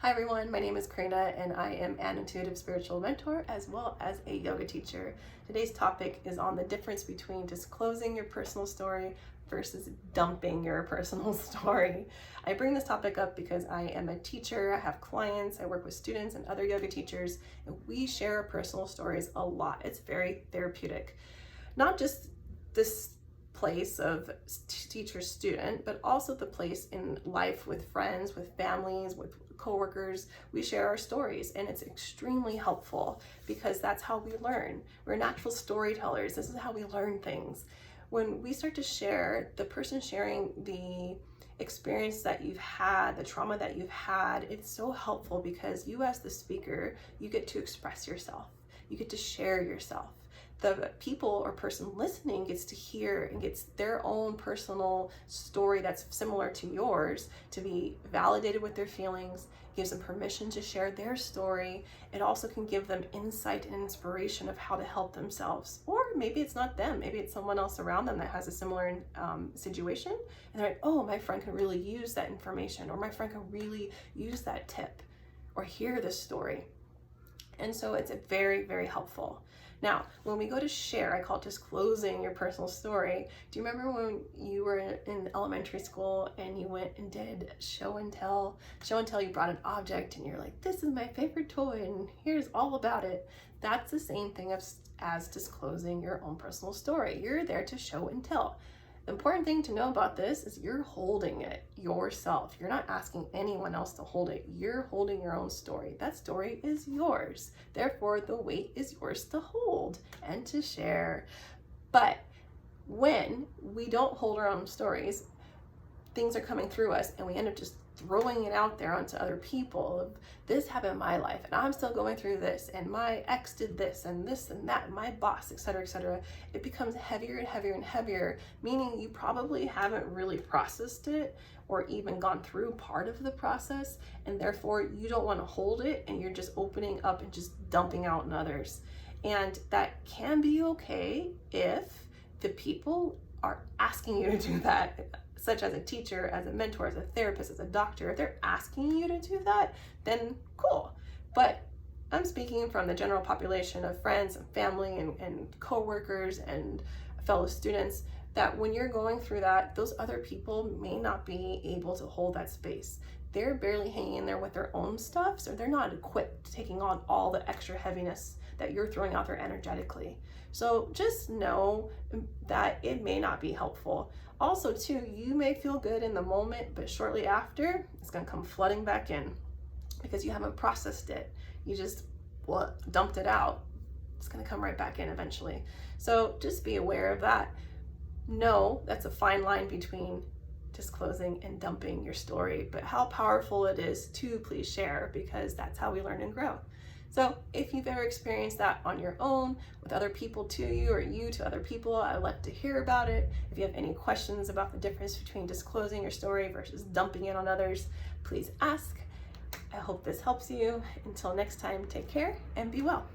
Hi everyone, my name is Karina and I am an intuitive spiritual mentor as well as a yoga teacher. Today's topic is on the difference between disclosing your personal story versus dumping your personal story. I bring this topic up because I am a teacher, I have clients, I work with students and other yoga teachers, and we share our personal stories a lot. It's very therapeutic. Not just this place of teacher-student, but also the place in life with friends, with families, with coworkers. We share our stories and it's extremely helpful because that's how we learn. We're natural storytellers. This is how we learn things. When we start to share, the person sharing the experience that you've had, the trauma that you've had, it's so helpful because you as the speaker, you get to express yourself. You get to share yourself. The people or person listening gets to hear and gets their own personal story that's similar to yours to be validated with their feelings, gives them permission to share their story. It also can give them insight and inspiration of how to help themselves. Or maybe it's not them, maybe it's someone else around them that has a similar situation. And they're like, oh, my friend can really use that information, or my friend can really use that tip, or hear this story. And so it's very, very helpful. Now, when we go to share, I call it disclosing your personal story. Do you remember when you were in elementary school and you went and did show and tell? Show and tell, you brought an object and you're like, this is my favorite toy and here's all about it. That's the same thing as disclosing your own personal story. You're there to show and tell. The important thing to know about this is you're holding it yourself. You're not asking anyone else to hold it. You're holding your own story. That story is yours. Therefore, the weight is yours to hold and to share. But when we don't hold our own stories, things are coming through us and we end up just throwing it out there onto other people. This happened in my life and I'm still going through this, and my ex did this and that, and my boss, etc., etc. It becomes heavier and heavier and heavier, meaning you probably haven't really processed it or even gone through part of the process, and therefore you don't want to hold it and you're just opening up and just dumping out on others. And that can be okay if the people are asking you to do that, such as a teacher, as a mentor, as a therapist, as a doctor. If they're asking you to do that, then cool. But I'm speaking from the general population of friends and family and coworkers and fellow students, that when you're going through that, those other people may not be able to hold that space. They're barely hanging in there with their own stuff, so they're not equipped to taking on all the extra heaviness that you're throwing out there energetically. So just know that it may not be helpful. Also too, you may feel good in the moment, but shortly after, it's gonna come flooding back in because you haven't processed it. You just dumped it out. It's gonna come right back in eventually. So just be aware of that. Know that's a fine line between disclosing and dumping your story, but how powerful it is to please share, because that's how we learn and grow. So if you've ever experienced that on your own, with other people to you, or you to other people, I'd like to hear about it. If you have any questions about the difference between disclosing your story versus dumping it on others, please ask. I hope this helps you. Until next time, take care and be well.